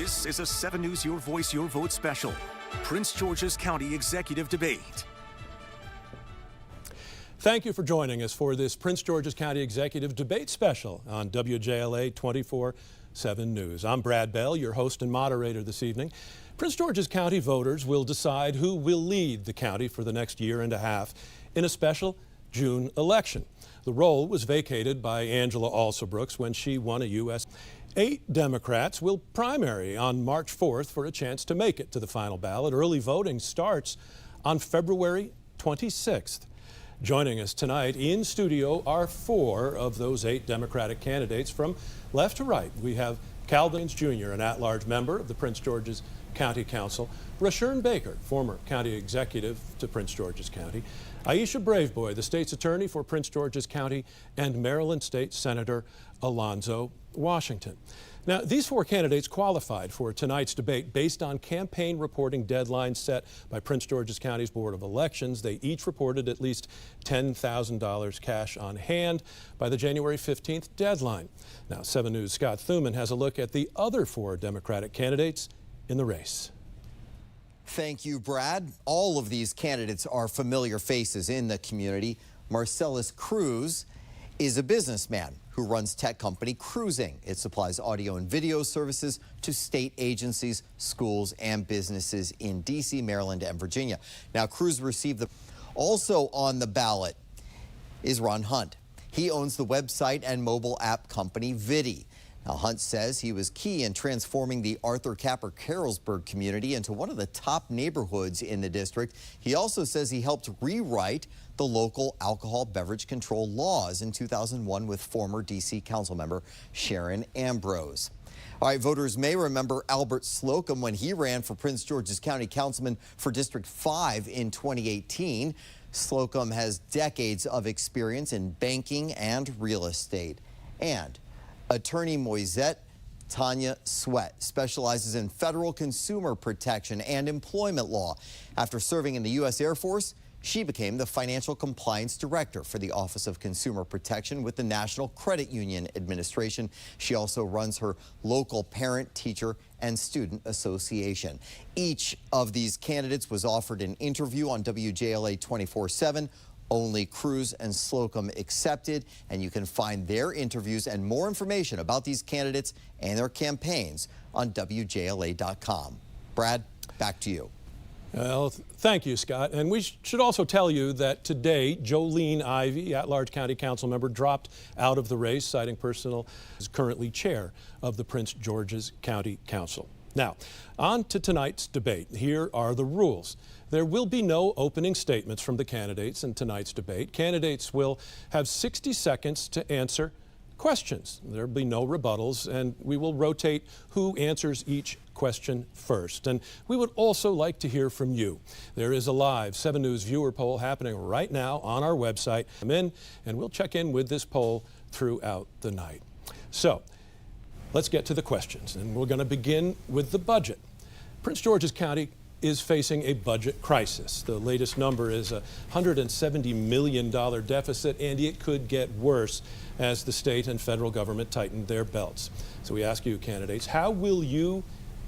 This is a 7 News Your Voice, Your Vote special. Prince George's County Executive Debate. Thank you for joining us for this Prince George's County Executive Debate special on WJLA 24/7 News. I'm Brad Bell, your host and moderator this evening. Prince George's County voters will decide who will lead the county for the next year and a half in a special June election. The role was vacated by Angela Alsobrooks when she won a U.S. 8 Democrats will primary on March 4th for a chance to make it to the final ballot. Early voting starts on February 26th. Joining us tonight in studio are 4 of those 8 Democratic candidates from left to right. We have Calvin Jr., an at-large member of the Prince George's County Council, Rashern Baker, former county executive to Prince George's County, Aisha Braveboy, the state's attorney for Prince George's County, and Maryland State Senator Alonzo Washington. Now, these 4 candidates qualified for tonight's debate based on campaign reporting deadlines set by Prince George's County's Board of Elections. They each reported at least $10,000 cash on hand by the January 15th deadline. Now, 7 News' Scott Thuman has a look at the other 4 Democratic candidates in the race. Thank you, Brad. All of these candidates are familiar faces in the community. Marcellus Cruz is a businessman who runs tech company Cruising. It supplies audio and video services to state agencies, schools, and businesses in D.C., Maryland, and Virginia. Now, Cruz received the... Also on the ballot is Ron Hunt. He owns the website and mobile app company Vidi. Now, Hunt says he was key in transforming the Arthur Capper Carrollsburg community into one of the top neighborhoods in the district. He also says he helped rewrite the local alcohol beverage control laws in 2001 with former D.C. Councilmember Sharon Ambrose. All right, voters may remember Albert Slocum when he ran for Prince George's County Councilman for District 5 in 2018. Slocum has decades of experience in banking and real estate. And attorney Moisette Tanya Sweat specializes in federal consumer protection and employment law. After serving in the U.S. Air Force, she became the Financial Compliance Director for the Office of Consumer Protection with the National Credit Union Administration. She also runs her local Parent, Teacher, and Student Association. Each of these candidates was offered an interview on WJLA 24/7. Only Cruz and Slocum accepted, and you can find their interviews and more information about these candidates and their campaigns on WJLA.com. Brad, back to you. Well, thank you, Scott. And we should also tell you that today, Jolene Ivey, at-large county council member, dropped out of the race, citing personal, is currently chair of the Prince George's County Council. Now, on to tonight's debate. Here are the rules. There will be no opening statements from the candidates in tonight's debate. Candidates will have 60 seconds to answer questions. There will be no rebuttals, and we will rotate who answers each question first. And we would also like to hear from you. There is a live 7 News viewer poll happening right now on our website. Come in, and we'll check in with this poll throughout the night. So, let's get to the questions, and we're going to begin with the budget. Prince George's County is facing a budget crisis. The latest number is a $170 million deficit, and it could get worse as the state and federal government tighten their belts. So we ask you, candidates, how will you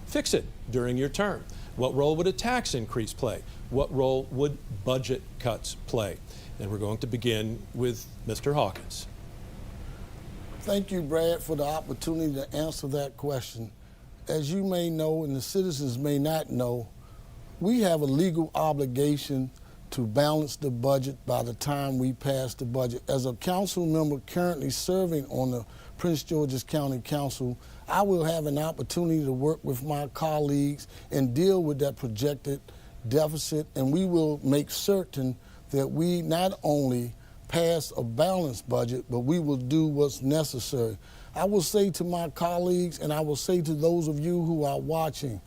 fix it during your term? What role would a tax increase play? What role would budget cuts play? And we're going to begin with Mr. Hawkins. Thank you, Brad, for the opportunity to answer that question. As you may know, and the citizens may not know, we have a legal obligation to balance the budget by the time we pass the budget. As a council member currently serving on the Prince George's County Council, I will have an opportunity to work with my colleagues and deal with that projected deficit, and we will make certain that we not only pass a balanced budget, but we will do what's necessary. I will say to my colleagues, and I will say to those of you who are watching,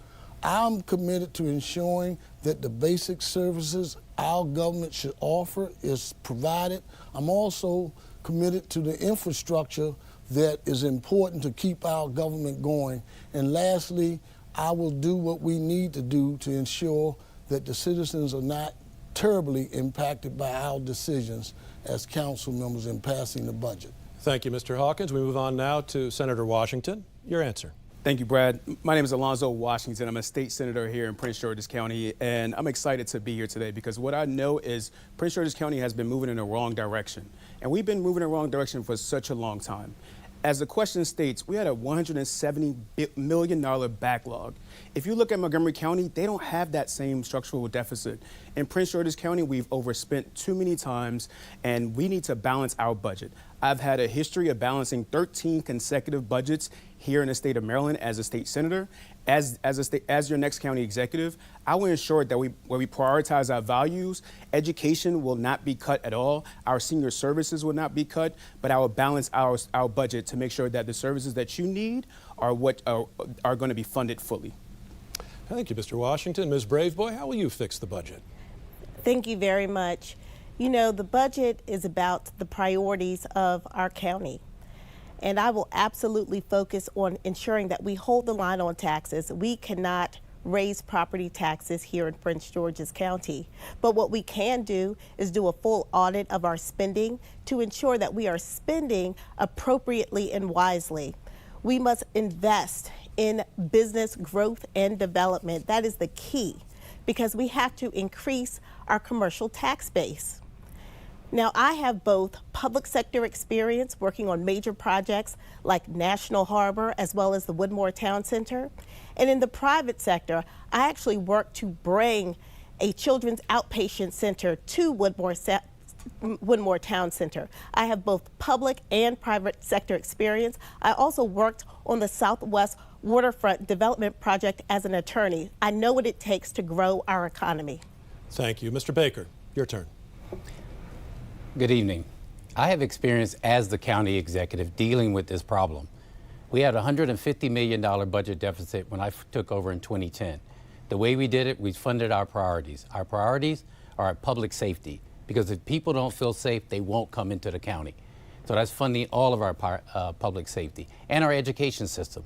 I'm committed to ensuring that the basic services our government should offer is provided. I'm also committed to the infrastructure that is important to keep our government going. And lastly, I will do what we need to do to ensure that the citizens are not terribly impacted by our decisions as council members in passing the budget. Thank you, Mr. Hawkins. We move on now to Senator Washington. Your answer. Thank you, Brad. My name is Alonzo Washington. I'm a state senator here in Prince George's County, and I'm excited to be here today because what I know is Prince George's County has been moving in the wrong direction, and we've been moving in the wrong direction for such a long time. As the question states, we had a $170 million backlog. If you look at Montgomery County, they don't have that same structural deficit. In Prince George's County, we've overspent too many times, and we need to balance our budget. I've had a history of balancing 13 consecutive budgets here in the state of Maryland as a state senator. As your next county executive, I will ensure that we prioritize our values. Education will not be cut at all. Our senior services will not be cut, but I will balance our budget to make sure that the services that you need are going to be funded fully. Thank you, Mr. Washington. Ms. Braveboy, how will you fix the budget? Thank you very much. You know, the budget is about the priorities of our county. And I will absolutely focus on ensuring that we hold the line on taxes. We cannot raise property taxes here in Prince George's County. But what we can do is do a full audit of our spending to ensure that we are spending appropriately and wisely. We must invest in business growth and development. That is the key, because we have to increase our commercial tax base. Now, I have both public sector experience working on major projects like National Harbor as well as the Woodmore Town Center. And in the private sector, I actually worked to bring a children's outpatient center to Woodmore Town Center. I have both public and private sector experience. I also worked on the Southwest Waterfront Development Project as an attorney. I know what it takes to grow our economy. Thank you. Mr. Baker, your turn. Good evening. I have experience as the county executive dealing with this problem. We had a $150 million budget deficit when I took over in 2010. The way we did it, we funded our priorities. Our priorities are public safety, because if people don't feel safe, they won't come into the county. So that's funding all of our public safety and our education system.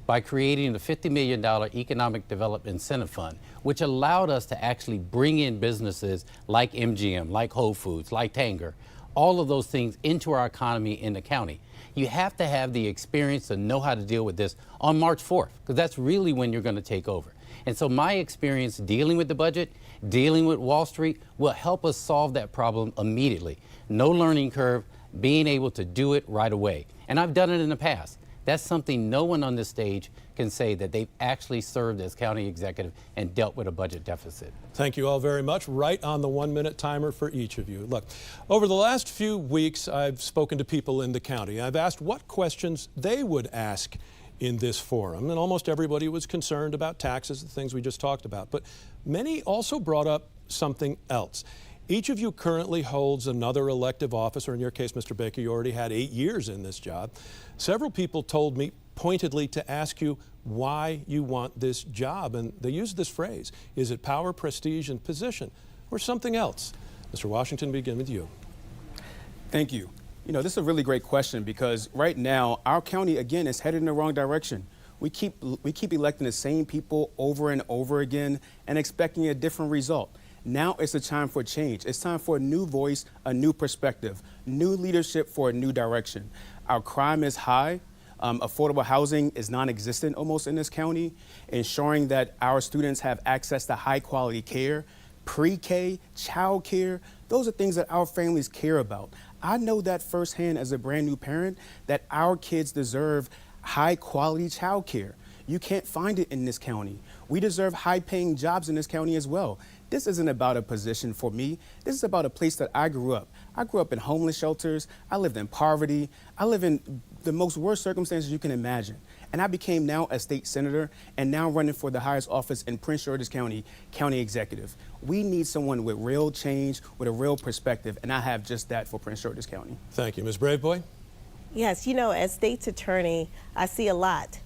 By creating the $50 million Economic Development Incentive Fund, which allowed us to actually bring in businesses like MGM, like Whole Foods, like Tanger, all of those things into our economy in the county. You have to have the experience to know how to deal with this on March 4th, because that's really when you're going to take over. And so my experience dealing with the budget, dealing with Wall Street, will help us solve that problem immediately. No learning curve, being able to do it right away. And I've done it in the past. That's something no one on this stage can say, that they've actually served as county executive and dealt with a budget deficit. Thank you all very much. Right on the 1-minute timer for each of you. Look, over the last few weeks, I've spoken to people in the county. I've asked what questions they would ask in this forum, and almost everybody was concerned about taxes, the things we just talked about. But many also brought up something else. Each of you currently holds another elective office, or in your case, Mr. Baker, you already had 8 years in this job. Several people told me pointedly to ask you why you want this job, and they used this phrase: is it power, prestige, and position, or something else? Mr. Washington, begin with you. Thank you. You know, this is a really great question, because right now our county, again, is headed in the wrong direction. We keep electing the same people over and over again and expecting a different result. Now it's a time for change. It's time for a new voice, a new perspective, new leadership for a new direction. Our crime is high. Affordable housing is non-existent almost in this county. Ensuring that our students have access to high quality care, pre-K, child care, those are things that our families care about. I know that firsthand as a brand new parent, that our kids deserve high quality child care. You can't find it in this county. We deserve high paying jobs in this county as well. This isn't about a position for me. This is about a place that I grew up. I grew up in homeless shelters. I lived in poverty. I live in the most worst circumstances you can imagine. And I became now a state senator and now running for the highest office in Prince George's County, county executive. We need someone with real change, with a real perspective, and I have just that for Prince George's County. Thank you. Ms. Braveboy? Yes, you know, as state's attorney, I see a lot.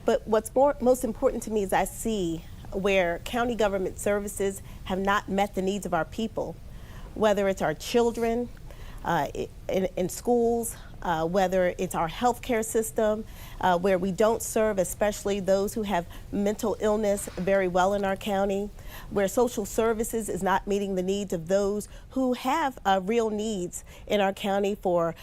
But what's most important to me is I see where county government services have not met the needs of our people, whether it's our children in schools, whether it's our healthcare system, where we don't serve especially those who have mental illness very well in our county, where social services is not meeting the needs of those who have real needs in our county for,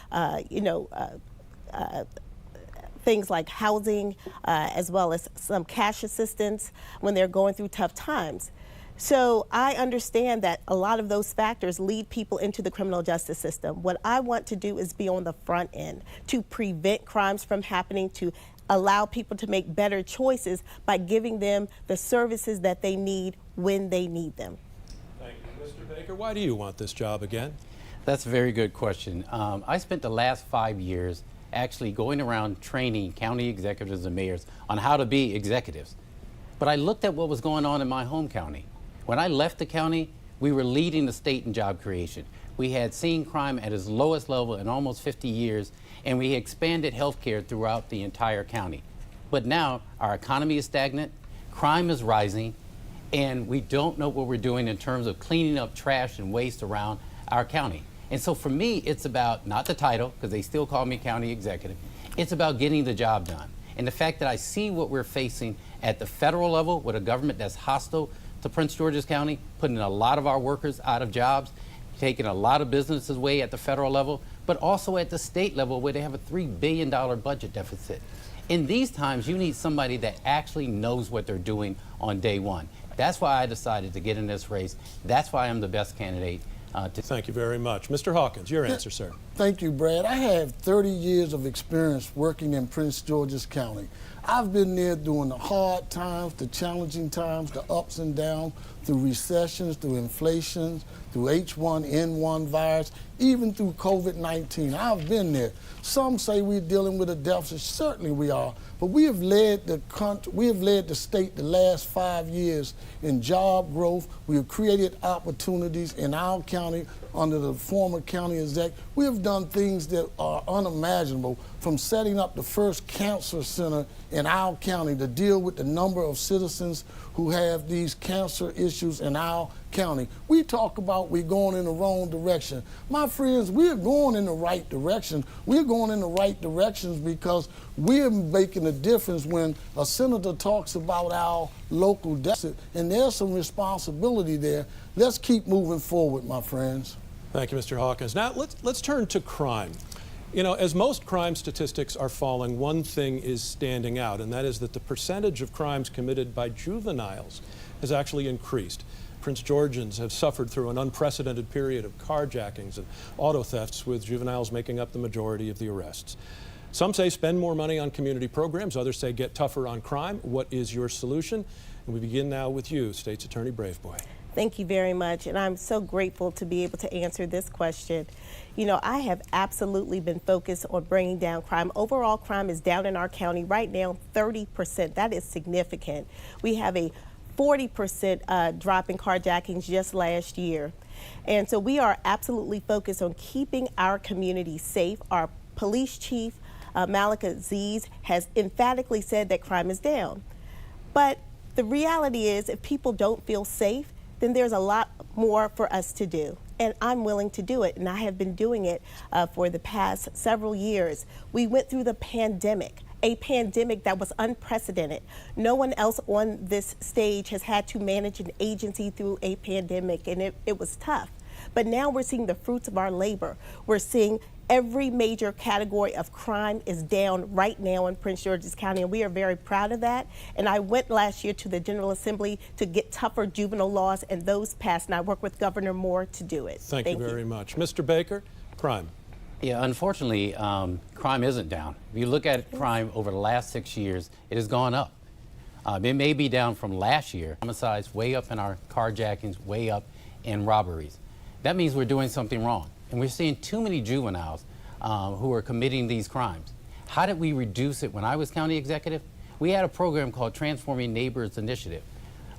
things like housing, as well as some cash assistance when they're going through tough times. So I understand that a lot of those factors lead people into the criminal justice system. What I want to do is be on the front end to prevent crimes from happening, to allow people to make better choices by giving them the services that they need when they need them. Thank you. Mr. Baker, why do you want this job again? That's a very good question. I spent the last 5 years actually going around training county executives and mayors on how to be executives. But I looked at what was going on in my home county. When I left the county, we were leading the state in job creation. We had seen crime at its lowest level in almost 50 years, and we expanded health care throughout the entire county. But now our economy is stagnant, crime is rising, and we don't know what we're doing in terms of cleaning up trash and waste around our county. And so for me, it's about not the title, because they still call me county executive. It's about getting the job done. And the fact that I see what we're facing at the federal level with a government that's hostile to Prince George's County, putting a lot of our workers out of jobs, taking a lot of businesses away at the federal level, but also at the state level where they have a $3 billion budget deficit. In these times, you need somebody that actually knows what they're doing on day one. That's why I decided to get in this race. That's why I'm the best candidate. Thank you very much. Mr. Hawkins, your answer, sir. Thank you, Brad. I have 30 years of experience working in Prince George's County. I've been there during the hard times, the challenging times, the ups and downs, through recessions, through inflation, through H1N1 virus, even through COVID-19. I've been there. Some say we're dealing with a deficit. Certainly we are. But we have led the country, we have led the state the last 5 years in job growth. We have created opportunities in our county under the former county exec. We have done things that are unimaginable, from setting up the first cancer center in our county to deal with the number of citizens who have these cancer issues in our county. We talk about we're going in the wrong direction. My friends, we're going in the right direction. We're going in the right directions because we're making a difference when a senator talks about our local deficit, and there's some responsibility there. Let's keep moving forward, my friends. Thank you, Mr. Hawkins. Now let's turn to crime. You know, as most crime statistics are falling, one thing is standing out, and that is that the percentage of crimes committed by juveniles has actually increased. Prince Georgians have suffered through an unprecedented period of carjackings and auto thefts, with juveniles making up the majority of the arrests. Some say spend more money on community programs. Others say get tougher on crime. What is your solution? And we begin now with you, State's Attorney Braveboy. Thank you very much, and I'm so grateful to be able to answer this question. You know, I have absolutely been focused on bringing down crime. Overall crime is down in our county right now 30%. That is significant. We have a 40% drop in carjackings just last year. And so we are absolutely focused on keeping our community safe. Our police chief, Malik Aziz, has emphatically said that crime is down. But the reality is, if people don't feel safe, then there's a lot more for us to do. And I'm willing to do it, and I have been doing it for the past several years. We went through the pandemic, a pandemic that was unprecedented. No one else on this stage has had to manage an agency through a pandemic, and it was tough. But now we're seeing the fruits of our labor. We're seeing every major category of crime is down right now in Prince George's County, and we are very proud of that. And I went last year to the General Assembly to get tougher juvenile laws, and those passed, and I work with Governor Moore to do it. Thank you very much. Mr. Baker, crime. Yeah, unfortunately, crime isn't down. If you look at crime over the last 6 years, it has gone up. It may be down from last year. Homicides way up in our carjackings, way up in robberies. That means we're doing something wrong. And we're seeing too many juveniles who are committing these crimes. How did we reduce it? When I was county executive, we had a program called Transforming Neighbors Initiative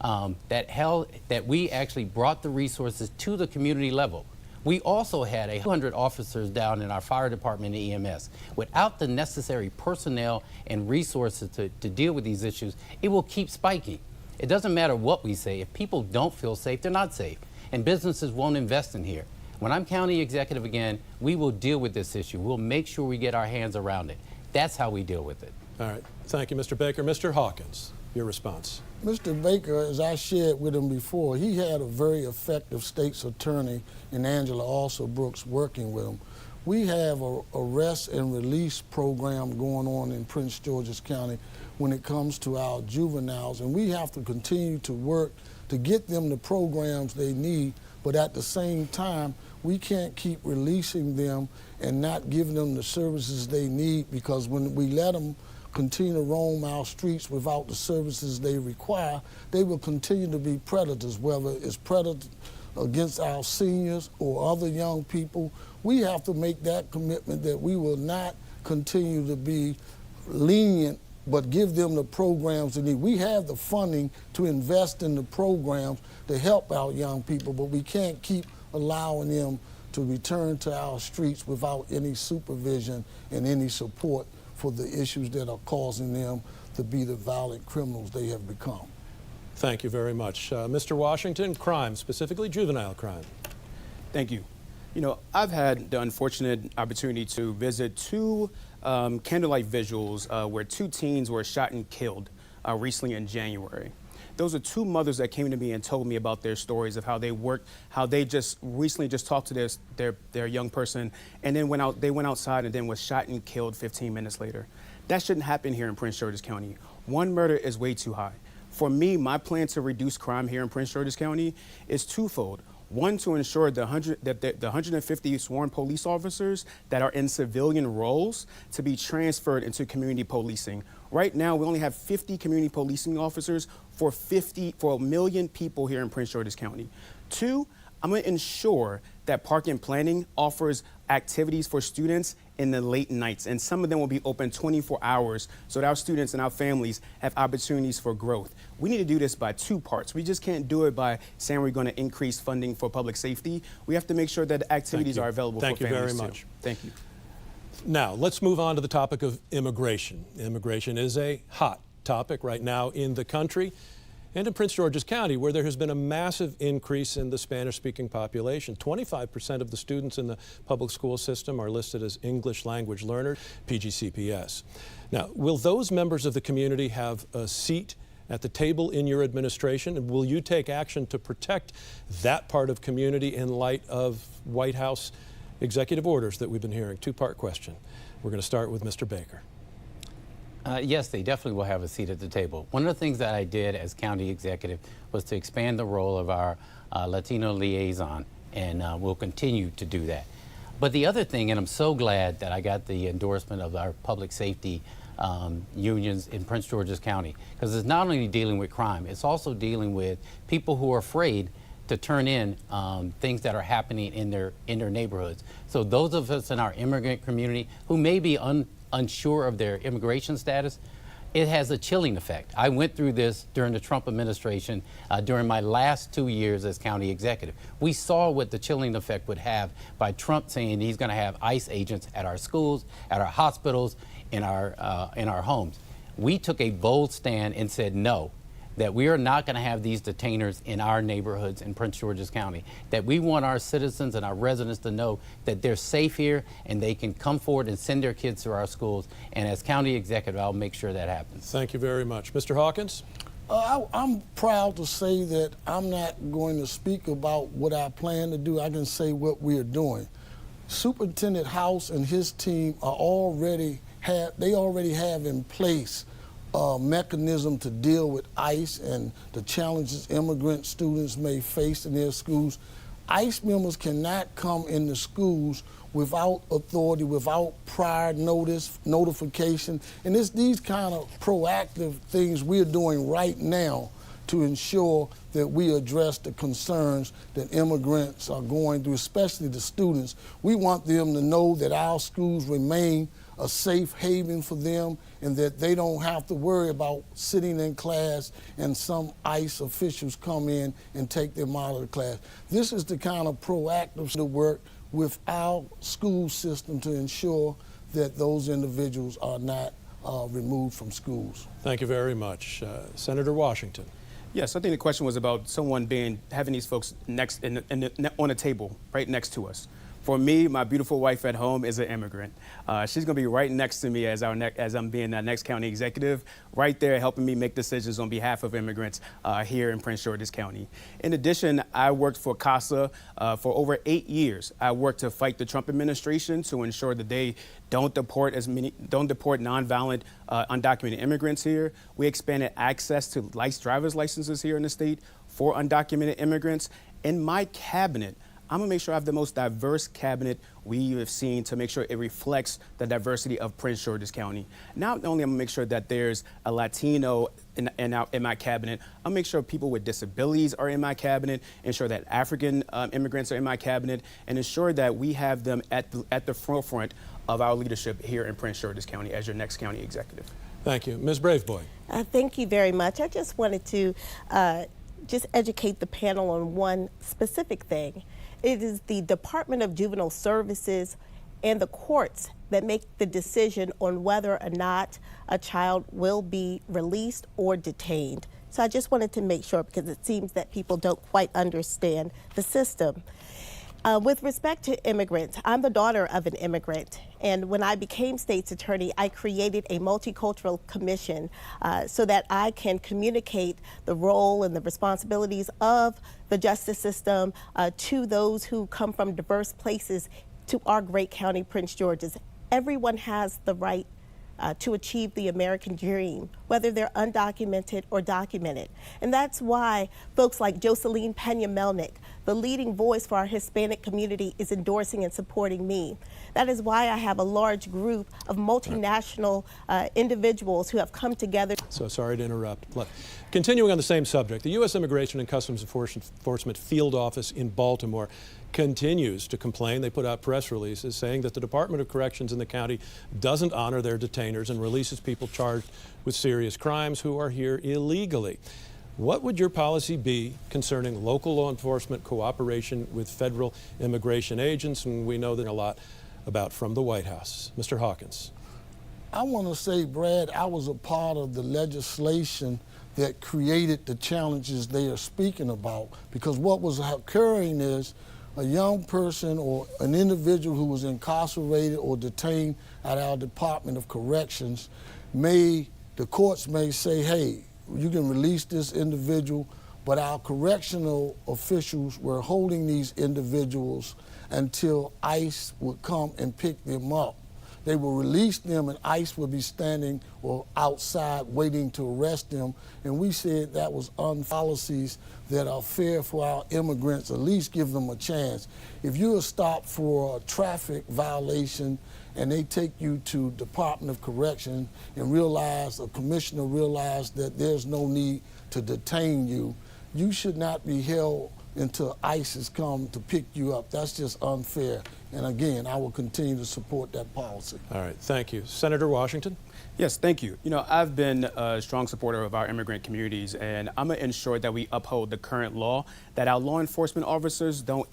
that we actually brought the resources to the community level. We also had 100 officers down in our fire department and EMS. Without the necessary personnel and resources to deal with these issues, it will keep spiking. It doesn't matter what we say. If people don't feel safe, they're not safe. And businesses won't invest in here. When I'm county executive again, we will deal with this issue. We'll make sure we get our hands around it. That's how we deal with it. All right. Thank you, Mr. Baker. Mr. Hawkins, your response. Mr. Baker, as I shared with him before, he had a very effective state's attorney in Angela Brooks working with him. We have a arrest and release program going on in Prince George's County when it comes to our juveniles, and we have to continue to work to get them the programs they need, but at the same time, we can't keep releasing them and not giving them the services they need, because when we let them continue to roam our streets without the services they require, they will continue to be predators, whether it's predators against our seniors or other young people. We have to make that commitment that we will not continue to be lenient, but give them the programs they need. We have the funding to invest in the programs to help our young people, but we can't keep allowing them to return to our streets without any supervision and any support for the issues that are causing them to be the violent criminals they have become. Thank you very much. Mr. Washington, crime, specifically juvenile crime. Thank you. You know, I've had the unfortunate opportunity to visit two candlelight vigils where two teens were shot and killed recently in January. Those are two mothers that came to me and told me about their stories of how they worked, how they just recently just talked to their young person, and then they went outside and then was shot and killed 15 minutes later. That shouldn't happen here in Prince George's County. One murder is way too high. For me, my plan to reduce crime here in Prince George's County is twofold. One, to ensure the 150 sworn police officers that are in civilian roles to be transferred into community policing. Right now, we only have 50 community policing officers for 1 million people here in Prince George's County. Two, I'm going to ensure that Park and Planning offers activities for students in the late nights, and some of them will be open 24 hours so that our students and our families have opportunities for growth. We need to do this by two parts. We just can't do it by saying we're going to increase funding for public safety. We have to make sure that activities are available for families too. Thank you very much. Thank you. Now, let's move on to the topic of immigration. Immigration is a hot topic right now in the country and in Prince George's County, where there has been a massive increase in the Spanish-speaking population. 25% of the students in the public school system are listed as English language learners, PGCPS. Now, will those members of the community have a seat at the table in your administration, and will you take action to protect that part of community in light of White House executive orders that we've been hearing? Two-part question. We're going to start with Mr. Baker. Yes, they definitely will have a seat at the table. One of the things that I did as county executive was to expand the role of our Latino liaison, and we'll continue to do that. But the other thing, and I'm so glad that I got the endorsement of our public safety unions in Prince George's County, because it's not only dealing with crime, it's also dealing with people who are afraid to turn in things that are happening in their neighborhoods. So those of us in our immigrant community who may be unsure of their immigration status, it has a chilling effect. I went through this during the Trump administration during my last 2 years as county executive. We saw what the chilling effect would have by Trump saying he's going to have ICE agents at our schools, at our hospitals, in our homes. We took a bold stand and said no, that we are not going to have these detainers in our neighborhoods in Prince George's County, that we want our citizens and our residents to know that they're safe here and they can come forward and send their kids to our schools. And as county executive, I'll make sure that happens. Thank you very much. Mr. Hawkins? I'm proud to say that I'm not going to speak about what I plan to do. I can say what we are doing. Superintendent House and his team are already have in place a mechanism to deal with ICE and the challenges immigrant students may face in their schools. ICE members cannot come into schools without authority, without prior notification. And it's these kind of proactive things we're doing right now to ensure that we address the concerns that immigrants are going through, especially the students. We want them to know that our schools remain a safe haven for them and that they don't have to worry about sitting in class and some ICE officials come in and take them out of the class. This is the kind of proactive work with our school system to ensure that those individuals are not removed from schools. Thank you very much. Senator Washington. Yes, I think the question was about someone having these folks on a table right next to us. For me, my beautiful wife at home is an immigrant. She's going to be right next to me as I'm being that next county executive, right there helping me make decisions on behalf of immigrants here in Prince George's County. In addition, I worked for CASA for over 8 years. I worked to fight the Trump administration to ensure that they don't deport nonviolent undocumented immigrants here. We expanded access to driver's licenses here in the state for undocumented immigrants. In my cabinet, I'm gonna make sure I have the most diverse cabinet we have seen to make sure it reflects the diversity of Prince George's County. Not only I'm gonna make sure that there's a Latino in my cabinet, I'll make sure people with disabilities are in my cabinet, ensure that African immigrants are in my cabinet, and ensure that we have them at the forefront of our leadership here in Prince George's County as your next county executive. Thank you. Ms. Braveboy. Thank you very much. I just wanted to just educate the panel on one specific thing. It is the Department of Juvenile Services and the courts that make the decision on whether or not a child will be released or detained. So I just wanted to make sure, because it seems that people don't quite understand the system. With respect to immigrants, I'm the daughter of an immigrant, and when I became state's attorney, I created a multicultural commission so that I can communicate the role and the responsibilities of the justice system to those who come from diverse places to our great county, Prince George's. Everyone has the right to achieve the American dream, whether they're undocumented or documented. And that's why folks like Jocelyn Pena-Melnick, the leading voice for our Hispanic community, is endorsing and supporting me. That is why I have a large group of multinational individuals who have come together. So sorry to interrupt. Continuing on the same subject, the U.S. Immigration and Customs Enforcement Field Office in Baltimore continues to complain. They put out press releases saying that the Department of Corrections in the county doesn't honor their detainers and releases people charged with serious crimes who are here illegally. What would your policy be concerning local law enforcement cooperation with federal immigration agents? And we know that a lot about from the White House. Mr. Hawkins. I want to say, Brad, I was a part of the legislation that created the challenges they are speaking about, because what was occurring is a young person or an individual who was incarcerated or detained at our Department of Corrections the courts may say, hey, you can release this individual, but our correctional officials were holding these individuals until ICE would come and pick them up. They will release them and ICE will be standing or outside waiting to arrest them. And we said that was policies that are fair for our immigrants, at least give them a chance. If you are stopped for a traffic violation and they take you to Department of Correction and a commissioner realized that there's no need to detain you, you should not be held until ICE has come to pick you up. That's just unfair. And again, I will continue to support that policy. All right, thank you. Senator Washington? Yes, thank you. You know, I've been a strong supporter of our immigrant communities, and I'm gonna ensure that we uphold the current law, that our law enforcement officers don't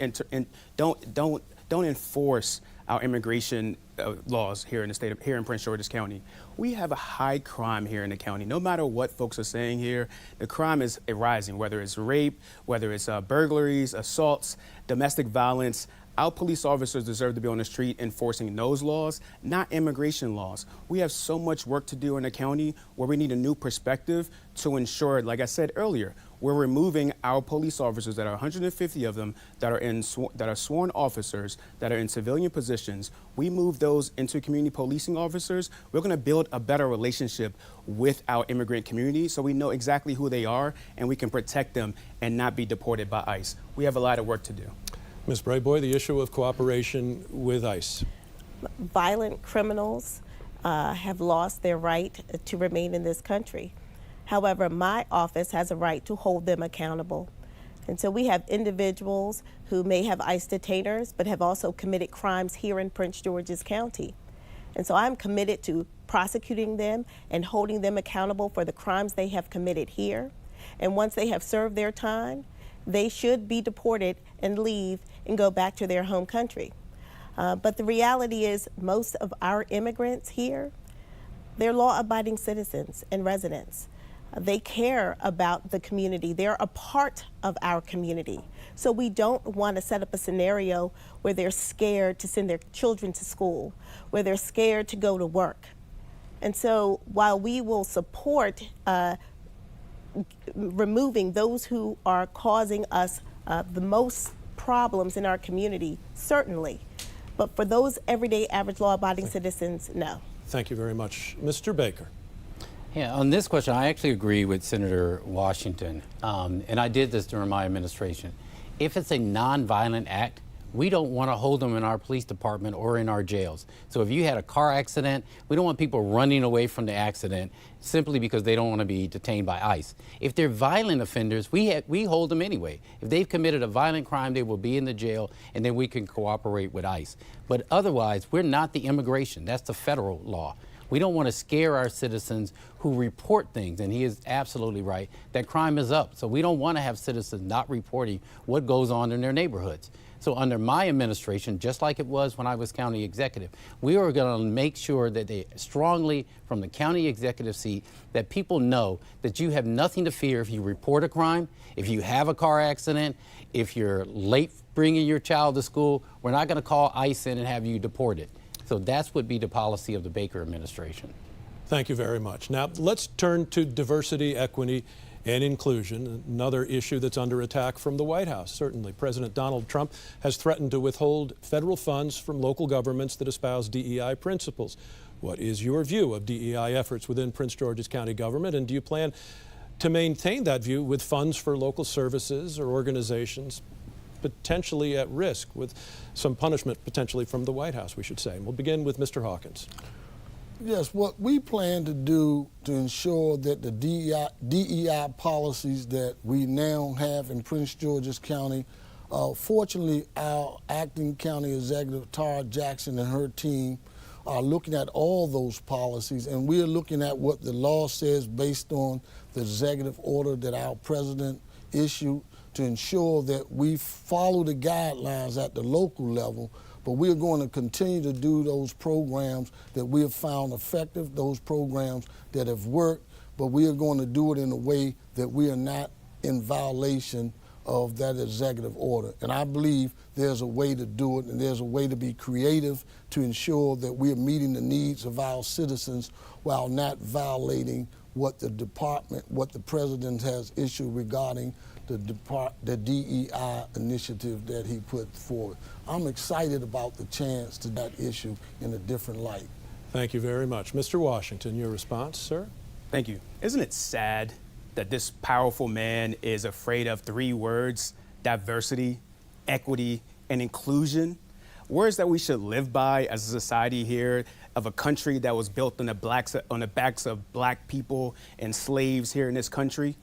enforce our immigration laws here in the state here in Prince George's County. We have a high crime here in the county. No matter what folks are saying here, the crime is rising, whether it's rape, whether it's burglaries, assaults, domestic violence. Our police officers deserve to be on the street enforcing those laws, not immigration laws. We have so much work to do in the county where we need a new perspective to ensure, like I said earlier, we're removing our police officers, that are 150 of them, that are sworn officers, that are in civilian positions. We move those into community policing officers. We're going to build a better relationship with our immigrant community so we know exactly who they are and we can protect them and not be deported by ICE. We have a lot of work to do. Ms. Brayboy, the issue of cooperation with ICE. Violent criminals have lost their right to remain in this country. However, my office has a right to hold them accountable. And so we have individuals who may have ICE detainers, but have also committed crimes here in Prince George's County. And so I'm committed to prosecuting them and holding them accountable for the crimes they have committed here. And once they have served their time, they should be deported and leave and go back to their home country. But the reality is most of our immigrants here, they're law-abiding citizens and residents. They care about the community. They're a part of our community. So we don't want to set up a scenario where they're scared to send their children to school, where they're scared to go to work. And so while we will support removing those who are causing us the most problems in our community, certainly, but for those everyday average law-abiding citizens, no. Thank you very much. Mr. Baker. Yeah, on this question, I actually agree with Senator Washington, and I did this during my administration. If it's a nonviolent act, we don't want to hold them in our police department or in our jails. So if you had a car accident, we don't want people running away from the accident simply because they don't want to be detained by ICE. If they're violent offenders, we hold them anyway. If they've committed a violent crime, they will be in the jail, and then we can cooperate with ICE. But otherwise, we're not the immigration. That's the federal law. We don't want to scare our citizens who report things, and he is absolutely right, that crime is up. So we don't want to have citizens not reporting what goes on in their neighborhoods. So under my administration, just like it was when I was county executive, we are going to make sure that they strongly, from the county executive seat, that people know that you have nothing to fear if you report a crime, if you have a car accident, if you're late bringing your child to school. We're not going to call ICE in and have you deported. So that would be the policy of the Baker administration. Thank you very much. Now, let's turn to diversity, equity, and inclusion, another issue that's under attack from the White House. Certainly, President Donald Trump has threatened to withhold federal funds from local governments that espouse DEI principles. What is your view of DEI efforts within Prince George's County government, and do you plan to maintain that view with funds for local services or organizations potentially at risk, with some punishment potentially from the White House, we should say? And we'll begin with Mr. Hawkins. Yes, what we plan to do to ensure that the DEI policies that we now have in Prince George's County, fortunately our acting county executive, Tara Jackson, and her team are looking at all those policies, and we're looking at what the law says based on the executive order that our president issued to ensure that we follow the guidelines at the local level. But we're going to continue to do those programs that we have found effective, those programs that have worked, but we are going to do it in a way that we are not in violation of that executive order. And I believe there's a way to do it, and there's a way to be creative to ensure that we are meeting the needs of our citizens while not violating what the department, what the president has issued regarding the DEI initiative that he put forward. I'm excited about the chance to that issue in a different light. Thank you very much. Mr. Washington, your response, sir? Thank you. Isn't it sad that this powerful man is afraid of three words: diversity, equity, and inclusion? Words that we should live by as a society here, of a country that was built on the backs of black people and slaves here in this country.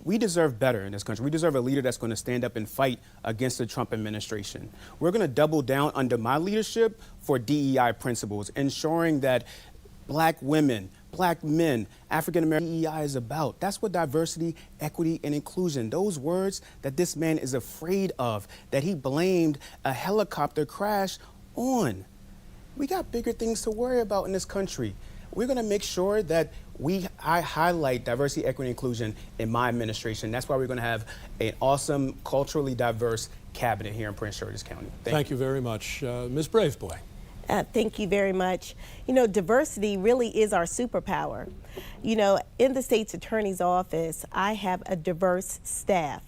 We deserve better in this country. We deserve a leader that's going to stand up and fight against the Trump administration. We're going to double down under my leadership for DEI principles, ensuring that black women, black men, African American, DEI is about. That's what diversity, equity, and inclusion, those words that this man is afraid of, that he blamed a helicopter crash on. We got bigger things to worry about in this country. We're going to make sure that I highlight diversity, equity, and inclusion in my administration. That's why we're going to have an awesome, culturally diverse cabinet here in Prince George's County. Thank you very much. Ms. Braveboy. Thank you very much. You know, diversity really is our superpower. You know, in the state's attorney's office, I have a diverse staff.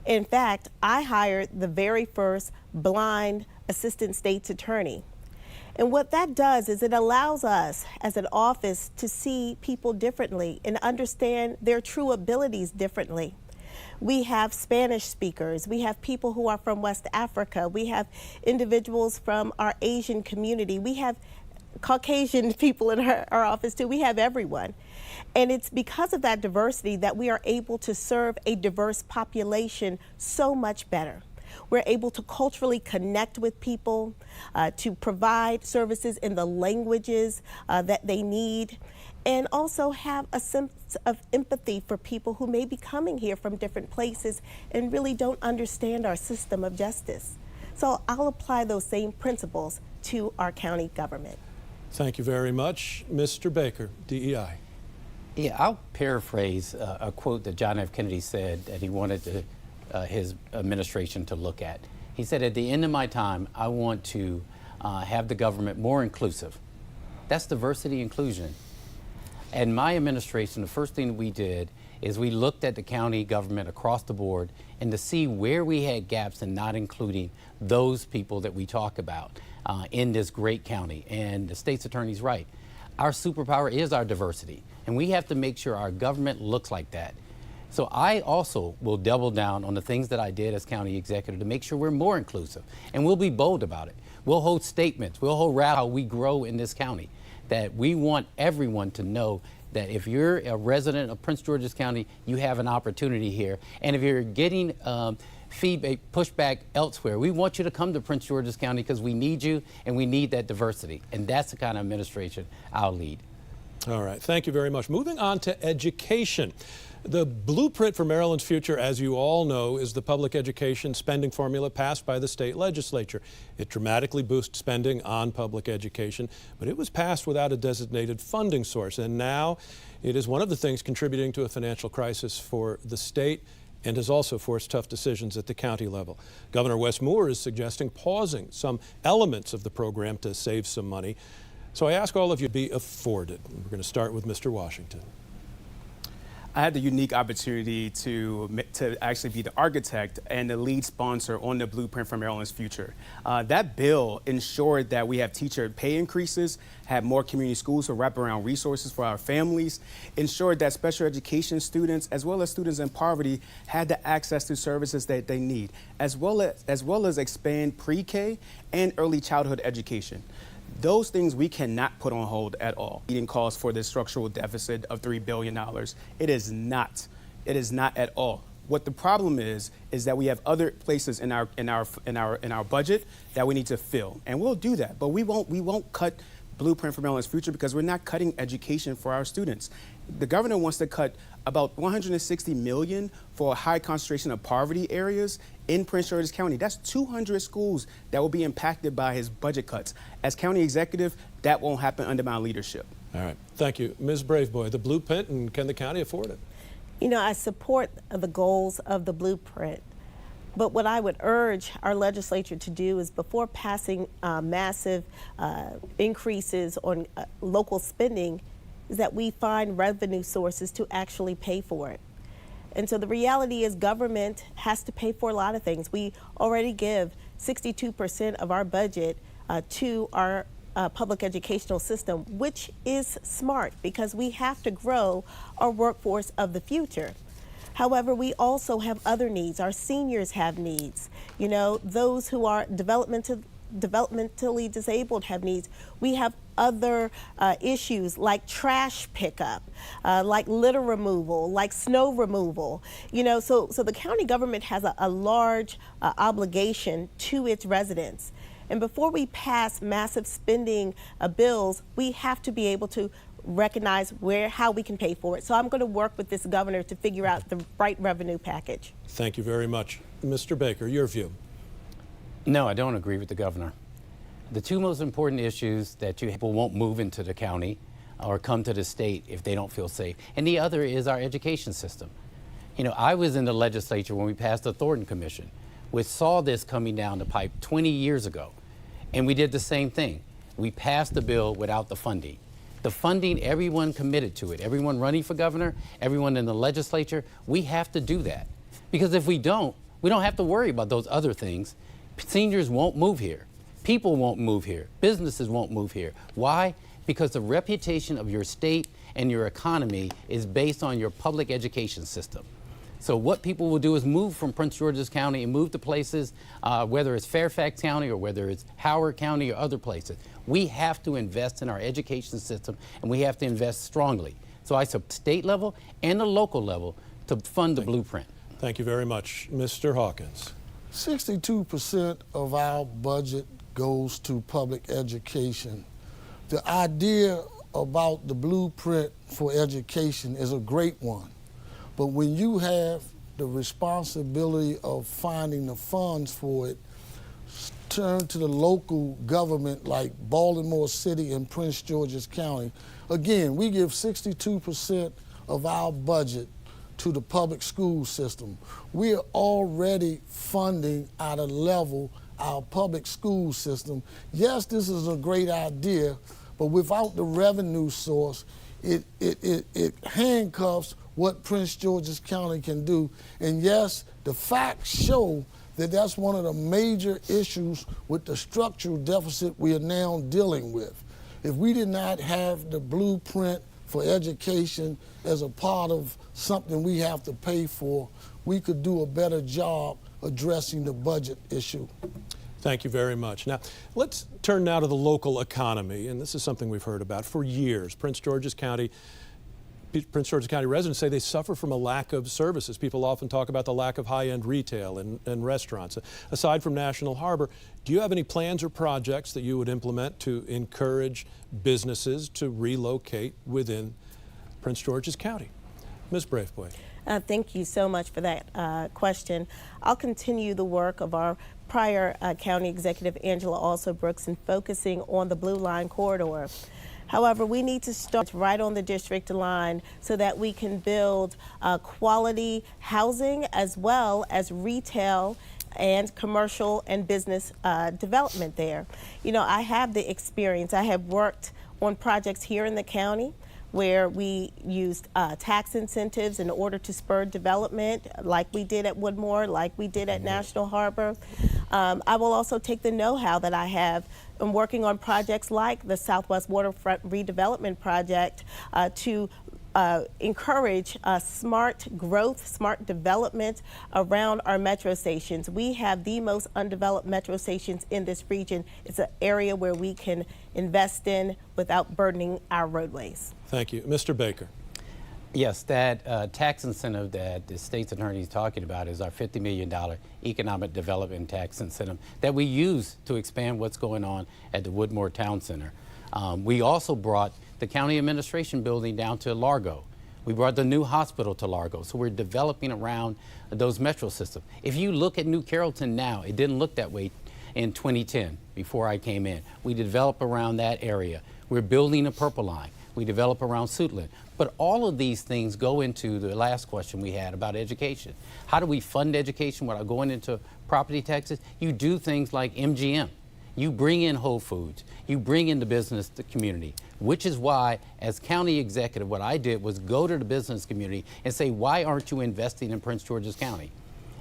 In fact, I hired the very first blind assistant state's attorney. And what that does is it allows us as an office to see people differently and understand their true abilities differently. We have Spanish speakers, we have people who are from West Africa, we have individuals from our Asian community, we have Caucasian people in our office too, we have everyone. And it's because of that diversity that we are able to serve a diverse population so much better. We're able to culturally connect with people, to provide services in the languages that they need, and also have a sense of empathy for people who may be coming here from different places and really don't understand our system of justice. So I'll apply those same principles to our county government. Thank you very much. Mr. Baker, DEI. Yeah, I'll paraphrase a quote that John F. Kennedy said that he wanted his administration to look at. He said, at the end of my time, I want to have the government more inclusive. That's diversity inclusion. And my administration, the first thing that we did is we looked at the county government across the board and to see where we had gaps in not including those people that we talk about in this great county. And the state's attorney's right. Our superpower is our diversity, and we have to make sure our government looks like that. So I also will double down on the things that I did as county executive to make sure we're more inclusive, and we'll be bold about it. We'll hold statements, we'll hold rallies how we grow in this county, that we want everyone to know that if you're a resident of Prince George's County, you have an opportunity here. And if you're getting feedback, pushback elsewhere, we want you to come to Prince George's County because we need you and we need that diversity. And that's the kind of administration I'll lead. All right, thank you very much. Moving on to education. The blueprint for Maryland's future, as you all know, is the public education spending formula passed by the state legislature. It dramatically boosts spending on public education, but it was passed without a designated funding source. And now it is one of the things contributing to a financial crisis for the state and has also forced tough decisions at the county level. Governor Wes Moore is suggesting pausing some elements of the program to save some money. So I ask all of you to be afforded. We're going to start with Mr. Washington. I had the unique opportunity to actually be the architect and the lead sponsor on the blueprint for Maryland's future. That bill ensured that we have teacher pay increases, had more community schools for wraparound resources for our families, ensured that special education students, as well as students in poverty, had the access to services that they need, as well as expand pre-K and early childhood education. Those things we cannot put on hold at all. Leading cause for this structural deficit of $3 billion. It is not. It is not at all. What the problem is that we have other places in our budget that we need to fill, and we'll do that. But we won't cut Blueprint for Maryland's future because we're not cutting education for our students. The governor wants to cut about $160 million for a high concentration of poverty areas in Prince George's County. That's 200 schools that will be impacted by his budget cuts. As county executive, that won't happen under my leadership. All right, thank you. Ms. Braveboy, the blueprint, and can the county afford it? You know, I support the goals of the blueprint, but what I would urge our legislature to do is before passing massive increases on local spending, is that we find revenue sources to actually pay for it. And so the reality is government has to pay for a lot of things. We already give 62% of our budget to our public educational system, which is smart because we have to grow our workforce of the future. However, we also have other needs. Our seniors have needs. You know, those who are developmentally disabled have needs. We have other issues like trash pickup, like litter removal, like snow removal. You know, so the county government has a large obligation to its residents. And before we pass massive spending bills, we have to be able to recognize how we can pay for it. So I'm going to work with this governor to figure out the right revenue package. Thank you very much. Mr. Baker, your view. No, I don't agree with the governor. The two most important issues that people won't move into the county or come to the state if they don't feel safe. And the other is our education system. You know, I was in the legislature when we passed the Thornton Commission, which saw this coming down the pipe 20 years ago. And we did the same thing. We passed the bill without the funding. The funding, everyone committed to it. Everyone running for governor, everyone in the legislature, we have to do that. Because if we don't have to worry about those other things. Seniors won't move here. People won't move here. Businesses won't move here. Why? Because the reputation of your state and your economy is based on your public education system. So what people will do is move from Prince George's County and move to places, whether it's Fairfax County or whether it's Howard County or other places. We have to invest in our education system, and we have to invest strongly. So I support state level and the local level to fund the blueprint. Thank you very much. Mr. Hawkins. 62% of our budget goes to public education. The idea about the blueprint for education is a great one. But when you have the responsibility of finding the funds for it, turn to the local government like Baltimore City and Prince George's County. Again, we give 62% of our budget to the public school system. We are already funding at a level our public school system. Yes, this is a great idea, but without the revenue source, it handcuffs what Prince George's County can do. And yes, the facts show that that's one of the major issues with the structural deficit we are now dealing with. If we did not have the blueprint for education as a part of something we have to pay for, we could do a better job addressing the budget issue. Thank you very much. Now, let's turn now to the local economy, and this is something we've heard about for years. Prince George's County residents say they suffer from a lack of services. People often talk about the lack of high-end retail and restaurants. Aside from National Harbor, do you have any plans or projects that you would implement to encourage businesses to relocate within Prince George's County? Ms. Braithwaite. Thank you so much for that question. I'll continue the work of our prior County Executive Angela Alsop-Brooks in focusing on the Blue Line corridor. However, we need to start right on the district line so that we can build quality housing as well as retail and commercial and business development there. You know, I have the experience. I have worked on projects here in the county where we used tax incentives in order to spur development, like we did at Woodmore, like we did at National Harbor. I will also take the know-how that I have in working on projects like the Southwest Waterfront Redevelopment Project to encourage smart growth, smart development around our metro stations. We have the most undeveloped metro stations in this region. It's an area where we can invest in without burdening our roadways. Thank you. Mr. Baker. Yes, that tax incentive that the state's attorney is talking about is our $50 million economic development tax incentive that we use to expand what's going on at the Woodmore Town Center. We also brought the county administration building down to Largo. We brought the new hospital to Largo. So we're developing around those metro systems. If you look at New Carrollton now, it didn't look that way in 2010 before I came in. We develop around that area. We're building a Purple Line. We develop around Suitland. But all of these things go into the last question we had about education. How do we fund education without going into property taxes? You do things like MGM. You bring in Whole Foods. You bring in the business community, which is why, as county executive, what I did was go to the business community and say, why aren't you investing in Prince George's County?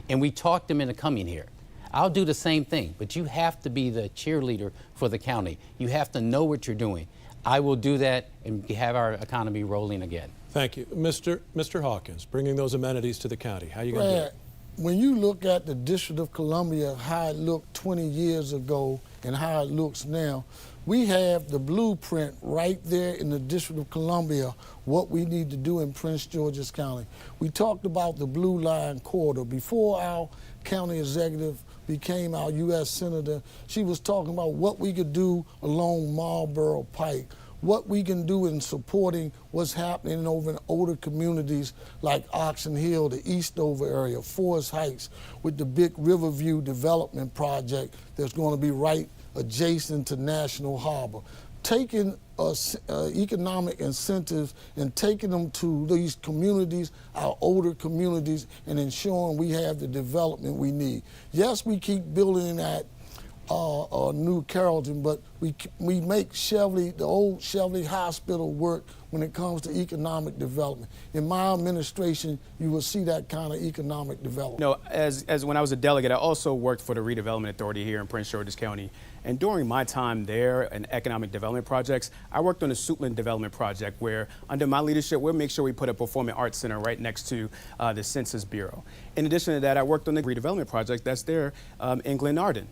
And we talked them into coming here. I'll do the same thing, but you have to be the cheerleader for the county. You have to know what you're doing. I will do that and have our economy rolling again. Thank you. Mr. Hawkins, bringing those amenities to the county. How are you going to do it? When you look at the District of Columbia, how it looked 20 years ago and how it looks now, we have the blueprint right there in the District of Columbia, what we need to do in Prince George's County. We talked about the Blue Line corridor. Before our county executive became our U.S. Senator, she was talking about what we could do along Marlboro Pike, what we can do in supporting what's happening over in older communities like Oxon Hill, the Eastover area, Forest Heights, with the big Riverview development project that's going to be right adjacent to National Harbor. Taking economic incentives and taking them to these communities, our older communities, and ensuring we have the development we need. Yes, we keep building at New Carrollton, but we make the old Cheverly Hospital work when it comes to economic development. In my administration, you will see that kind of economic development. No, as when I was a delegate, I also worked for the Redevelopment Authority here in Prince George's County. And during my time there in economic development projects, I worked on the Suitland Development Project where, under my leadership, we'll make sure we put a performing arts center right next to the Census Bureau. In addition to that, I worked on the redevelopment project that's there in Glenarden.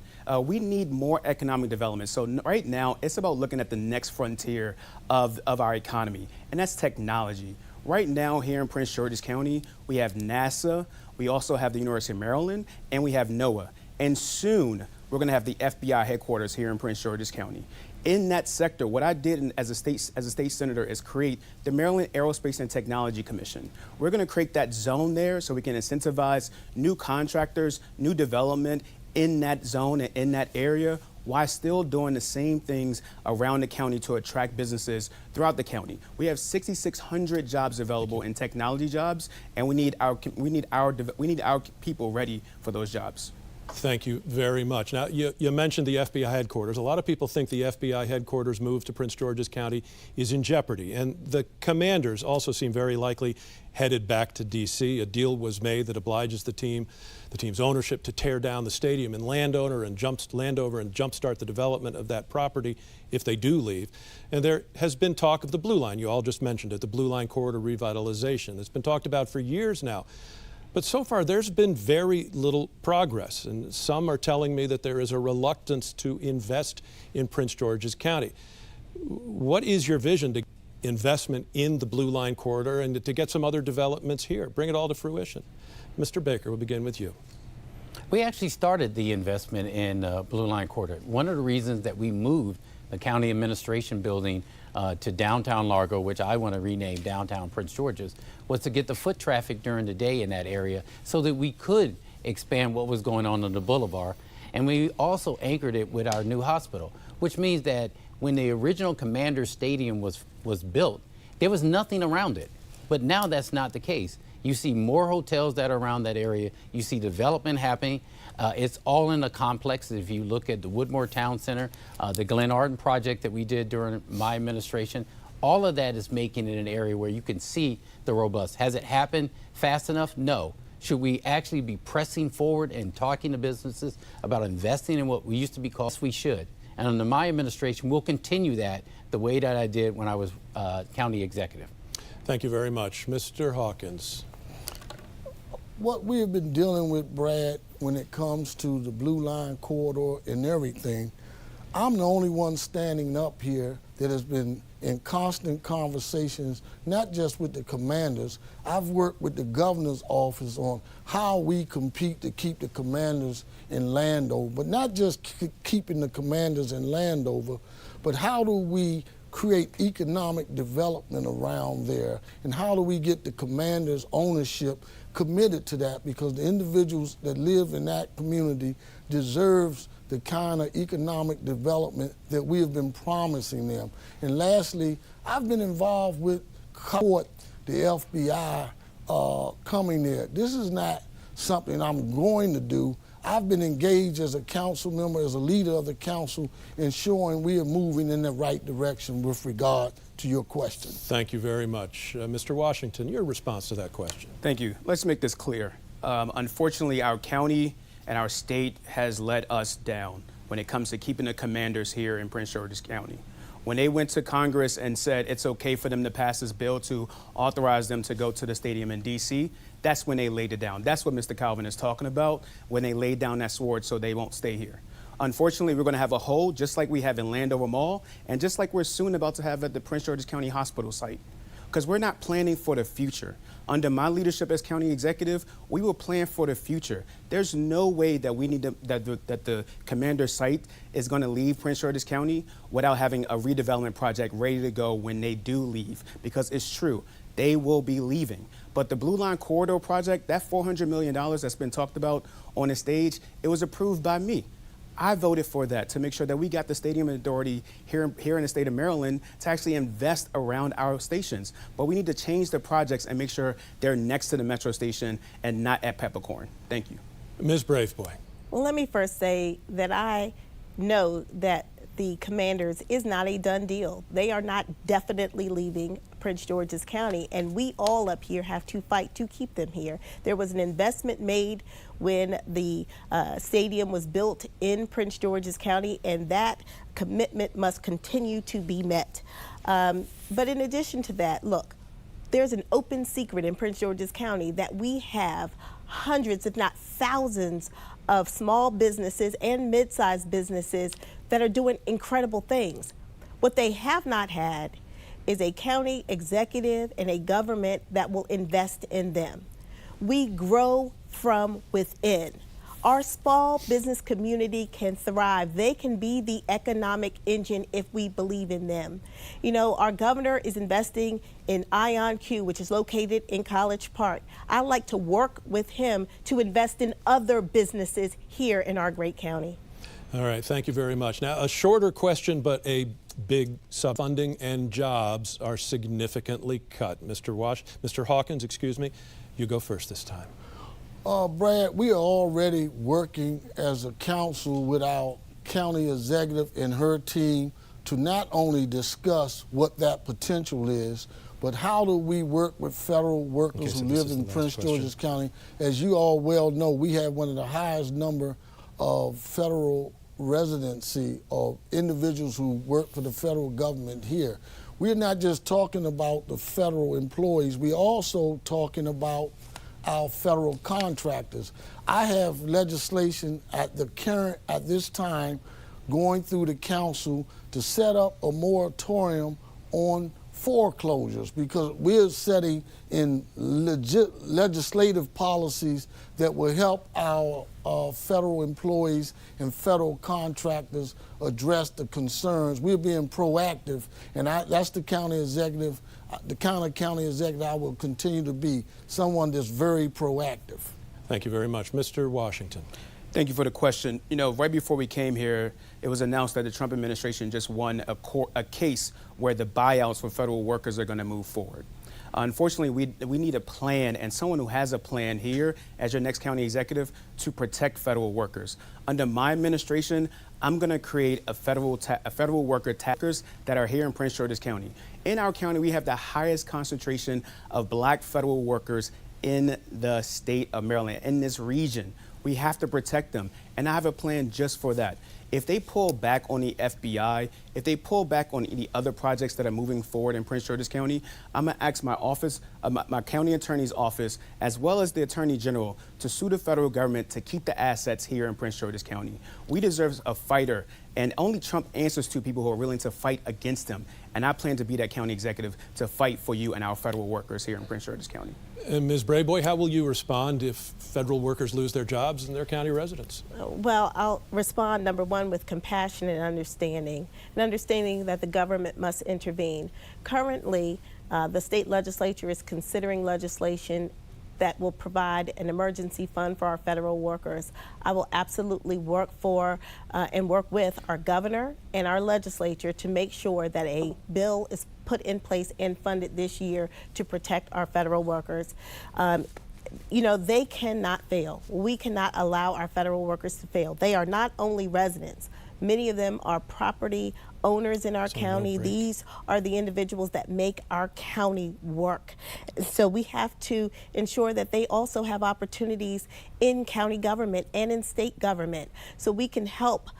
We need more economic development. So right now, it's about looking at the next frontier of our economy, and that's technology. Right now here in Prince George's County, we have NASA, we also have the University of Maryland, and we have NOAA. And soon, we're going to have the FBI headquarters here in Prince George's County. In that sector, what I did as a state senator is create the Maryland Aerospace and Technology Commission. We're going to create that zone there so we can incentivize new contractors, new development in that zone and in that area, while still doing the same things around the county to attract businesses throughout the county. We have 6,600 jobs available in technology jobs, and we need our people ready for those jobs. Thank you very much. Now, you mentioned the FBI headquarters. A lot of people think the FBI headquarters move to Prince George's County is in jeopardy, and the commanders also seem very likely headed back to D.C. A deal was made that obliges the team's ownership to tear down the stadium and Landover and jumpstart the development of that property if they do leave. And there has been talk of the Blue Line. You all just mentioned it, the Blue Line corridor revitalization. It's been talked about for years now. But so far, there's been very little progress, and some are telling me that there is a reluctance to invest in Prince George's County. What is your vision to investment in the Blue Line corridor and to get some other developments here? Bring it all to fruition. Mr. Baker, we'll begin with you. We actually started the investment in Blue Line corridor. One of the reasons that we moved the county administration building to downtown Largo, which I want to rename downtown Prince George's, was to get the foot traffic during the day in that area so that we could expand what was going on the boulevard. And we also anchored it with our new hospital, which means that when the original Commander Stadium was built, there was nothing around it. But now that's not the case. You see more hotels that are around that area. You see development happening. It's all in a complex. If you look at the Woodmore Town Center, the Glen Arden project that we did during my administration, all of that is making it an area where you can see the robust. Has it happened fast enough? No. Should we actually be pressing forward and talking to businesses about investing in what we used to be called? Yes, we should. And under my administration, we'll continue that the way that I did when I was county executive. Thank you very much. Mr. Hawkins. What we have been dealing with, Brad, when it comes to the Blue Line corridor and everything, I'm the only one standing up here that has been in constant conversations, not just with the commanders. I've worked with the governor's office on how we compete to keep the commanders in Landover, but not just keeping the commanders in Landover, but how do we create economic development around there, and how do we get the commanders' ownership committed to that, because the individuals that live in that community deserves the kind of economic development that we have been promising them. And lastly, I've been involved with the FBI coming there. This is not something I'm going to do. I've been engaged as a council member, as a leader of the council, ensuring we are moving in the right direction with regard to your question. Thank you very much. Mr. Washington, your response to that question. Thank you. Let's make this clear. Unfortunately, our county and our state has let us down when it comes to keeping the commanders here in Prince George's County. When they went to Congress and said it's okay for them to pass this bill to authorize them to go to the stadium in D.C., that's when they laid it down. That's what Mr. Calvin is talking about, when they laid down that sword so they won't stay here. Unfortunately, we're going to have a hole just like we have in Landover Mall and just like we're soon about to have at the Prince George's County Hospital site, because we're not planning for the future. Under my leadership as county executive, we will plan for the future. There's no way that we need that the commander site is going to leave Prince George's County without having a redevelopment project ready to go when they do leave, because it's true, they will be leaving. But the Blue Line Corridor project, that $400 million that's been talked about on the stage, it was approved by me. I voted for that to make sure that we got the stadium authority here in the state of Maryland to actually invest around our stations. But we need to change the projects and make sure they're next to the metro station and not at Peppercorn. Thank you. Ms. Braveboy. Well, let me first say that I know that the commanders is not a done deal. They are not definitely leaving Prince George's County, and we all up here have to fight to keep them here. There was an investment made when the stadium was built in Prince George's County, and that commitment must continue to be met. But in addition to that, look, there's an open secret in Prince George's County that we have hundreds, if not thousands, of small businesses and mid-sized businesses that are doing incredible things. What they have not had is a county executive and a government that will invest in them. We grow from within. Our small business community can thrive. They can be the economic engine if we believe in them. You know, our governor is investing in IonQ, which is located in College Park. I like to work with him to invest in other businesses here in our great county. All right, thank you very much. Now, a shorter question, but a big sub. Funding and jobs are significantly cut. Mr. Hawkins, excuse me, you go first this time. Brad, we are already working as a council with our county executive and her team to not only discuss what that potential is, but how do we work with federal workers who live in Prince George's County? As you all well know, we have one of the highest number of federal residency of individuals who work for the federal government here. We're not just talking about the federal employees, we're also talking about our federal contractors. I have legislation at this time going through the council to set up a moratorium on foreclosures, because we're setting in legislative policies that will help our federal employees and federal contractors address the concerns. We're being proactive, and that's the county executive, the kind of county executive I will continue to be, someone that's very proactive. Thank you very much. Mr. Washington. Thank you for the question. You know, right before we came here, it was announced that the Trump administration just won a case where the buyouts for federal workers are going to move forward. Unfortunately, we need a plan, and someone who has a plan here as your next county executive to protect federal workers. Under my administration, I'm going to create a federal worker taxers that are here in Prince George's County. In our county, we have the highest concentration of black federal workers in the state of Maryland, in this region. We have to protect them, and I have a plan just for that. If they pull back on the FBI, if they pull back on any other projects that are moving forward in Prince George's County, I'm gonna ask my office, my county attorney's office, as well as the attorney general, to sue the federal government to keep the assets here in Prince George's County. We deserve a fighter, and only Trump answers to people who are willing to fight against him. And I plan to be that county executive to fight for you and our federal workers here in Prince George's County. And Ms. Brayboy, how will you respond if federal workers lose their jobs and their county residents? Well, I'll respond, number one, with compassion and understanding that the government must intervene. Currently, the state legislature is considering legislation that will provide an emergency fund for our federal workers. I will absolutely work for and work with our governor and our legislature to make sure that a bill is put in place and funded this year to protect our federal workers. You know, they cannot fail. We cannot allow our federal workers to fail. They are not only residents. Many of them are property owners in our county. These are the individuals that make our county work. So we have to ensure that they also have opportunities in county government and in state government, so we can help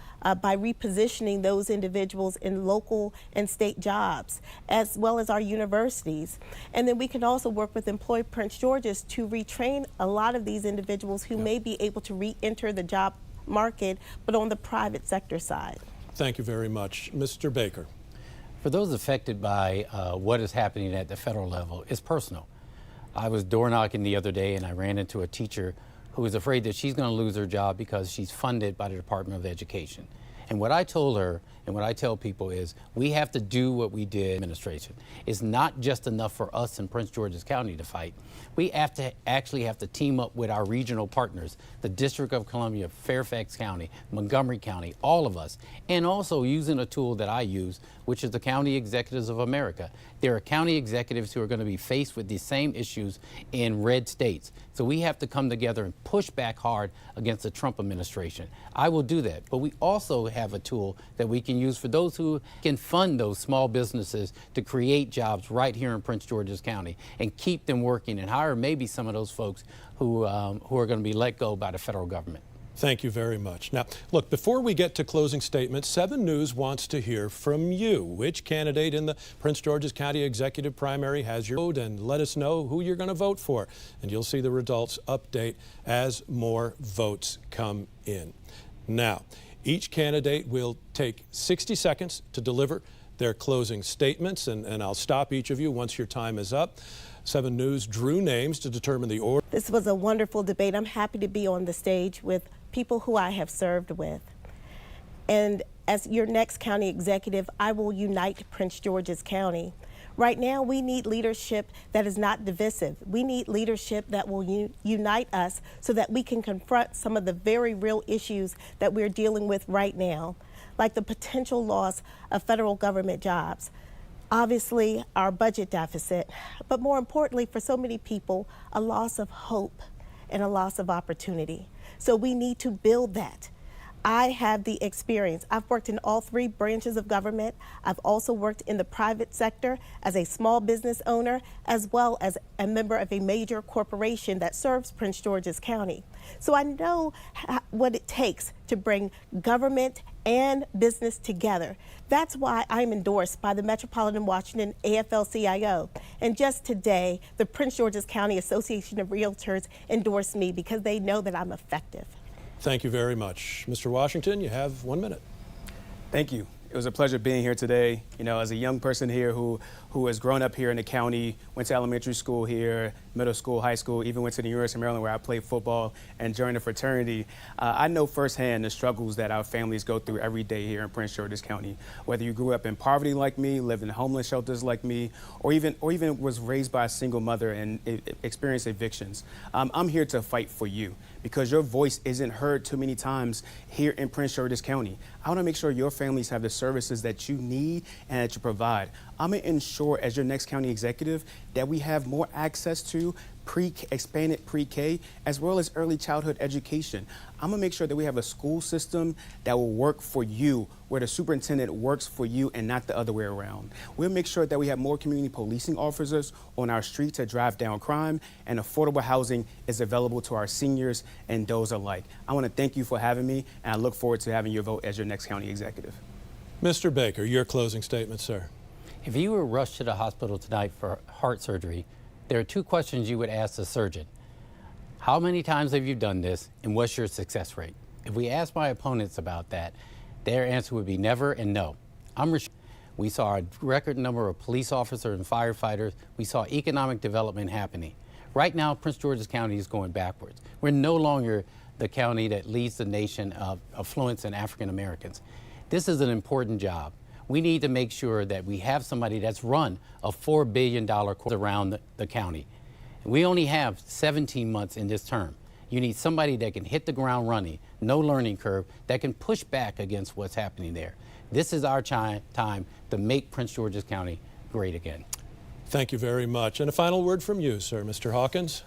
by repositioning those individuals in local and state jobs, as well as our universities. And then we can also work with Employ Prince George's to retrain a lot of these individuals who may be able to re-enter the job market, but on the private sector side. Thank you very much. Mr. Baker. For those affected by what is happening at the federal level, it's personal. I was door knocking the other day and I ran into a teacher who is afraid that she's going to lose her job because she's funded by the Department of Education. And what I told her and what I tell people is we have to do what we did administration. It's not just enough for us in Prince George's County to fight. We actually have to team up with our regional partners, the District of Columbia, Fairfax County, Montgomery County, all of us, and also using a tool that I use, which is the County Executives of America. There are county executives who are going to be faced with these same issues in red states. So we have to come together and push back hard against the Trump administration. I will do that, but we also have a tool that we can use for those who can fund those small businesses to create jobs right here in Prince George's County and keep them working and hire maybe some of those folks who are going to be let go by the federal government. Thank you very much. Now, look, before we get to closing statements, 7 News wants to hear from you. Which candidate in the Prince George's County Executive primary has your vote? And let us know who you're going to vote for. And you'll see the results update as more votes come in. Now, each candidate will take 60 seconds to deliver their closing statements, and I'll stop each of you once your time is up. 7 News drew names to determine the order. This was a wonderful debate. I'm happy to be on the stage with people who I have served with. And as your next county executive, I will unite Prince George's County. Right now, we need leadership that is not divisive. We need leadership that will unite us so that we can confront some of the very real issues that we're dealing with right now, like the potential loss of federal government jobs, obviously our budget deficit, but more importantly for so many people, a loss of hope and a loss of opportunity. So we need to build that. I have the experience. I've worked in all three branches of government. I've also worked in the private sector as a small business owner, as well as a member of a major corporation that serves Prince George's County. So I know what it takes to bring government and business together. That's why I'm endorsed by the Metropolitan Washington AFL-CIO. And just today, the Prince George's County Association of Realtors endorsed me because they know that I'm effective. Thank you very much. Mr. Washington, you have 1 minute. Thank you. It was a pleasure being here today. You know, as a young person here who has grown up here in the county, went to elementary school here, middle school, high school, even went to the University of Maryland where I played football and joined a fraternity. I know firsthand the struggles that our families go through every day here in Prince George's County. Whether you grew up in poverty like me, lived in homeless shelters like me, or even was raised by a single mother and experienced evictions. I'm here to fight for you because your voice isn't heard too many times here in Prince George's County. I want to make sure your families have the services that you need and that you provide. I'm going to ensure as your next county executive that we have more access to expanded pre-K as well as early childhood education. I'm going to make sure that we have a school system that will work for you, where the superintendent works for you and not the other way around. We'll make sure that we have more community policing officers on our street to drive down crime, and affordable housing is available to our seniors and those alike. I want to thank you for having me, and I look forward to having your vote as your next county executive. Mr. Baker, your closing statement, sir. If you were rushed to the hospital tonight for heart surgery, there are two questions you would ask the surgeon. How many times have you done this, and what's your success rate? If we ask my opponents about that, their answer would be never and no. We saw a record number of police officers and firefighters. We saw economic development happening. Right now, Prince George's County is going backwards. We're no longer the county that leads the nation of affluence and African Americans. This is an important job. We need to make sure that we have somebody that's run a $4 billion course around the county. We only have 17 months in this term. You need somebody that can hit the ground running, no learning curve, that can push back against what's happening there. This is our time to make Prince George's County great again. Thank you very much. And a final word from you, sir. Mr. Hawkins.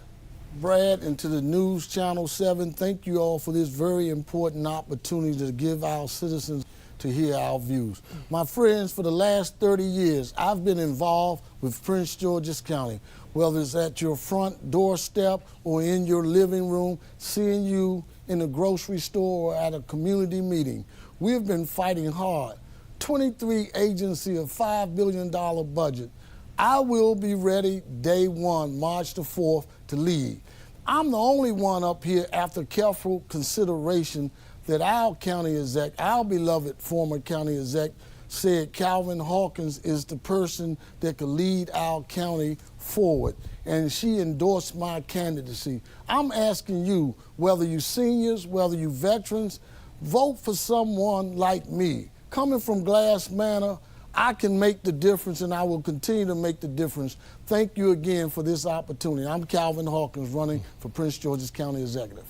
Brad, and to the News Channel 7, thank you all for this very important opportunity to give our citizens to hear our views. My friends, for the last 30 years, I've been involved with Prince George's County, whether it's at your front doorstep or in your living room, seeing you in a grocery store or at a community meeting. We've been fighting hard. 23 agency, a $5 billion budget. I will be ready day one, March the 4th, to lead. I'm the only one up here after careful consideration that our county exec, our beloved former county exec, said Calvin Hawkins is the person that could lead our county forward. And she endorsed my candidacy. I'm asking you, whether you seniors, whether you veterans, vote for someone like me. Coming from Glass Manor, I can make the difference, and I will continue to make the difference. Thank you again for this opportunity. I'm Calvin Hawkins, running for Prince George's County Executive.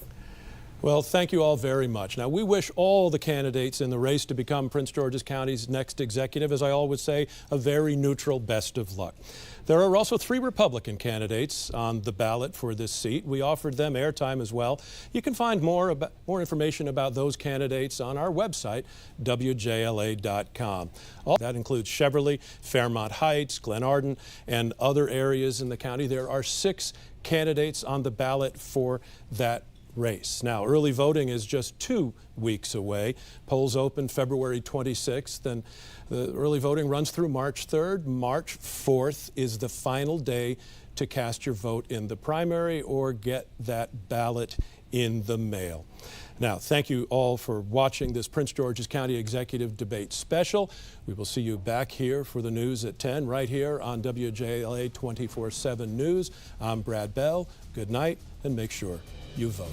Well, thank you all very much. Now, we wish all the candidates in the race to become Prince George's County's next executive, as I always say, a very neutral best of luck. There are also 3 Republican candidates on the ballot for this seat. We offered them airtime as well. You can find more information about those candidates on our website, WJLA.com. That includes Cheverly, Fairmont Heights, Glen Arden, and other areas in the county. There are 6 candidates on the ballot for that race. Now, early voting is just 2 weeks away. Polls open February 26th, and the early voting runs through March 3rd. March 4th is the final day to cast your vote in the primary or get that ballot in the mail. Now, thank you all for watching this Prince George's County Executive Debate Special. We will see you back here for the news at 10, right here on WJLA 24/7 News. I'm Brad Bell. Good night, and make sure you vote.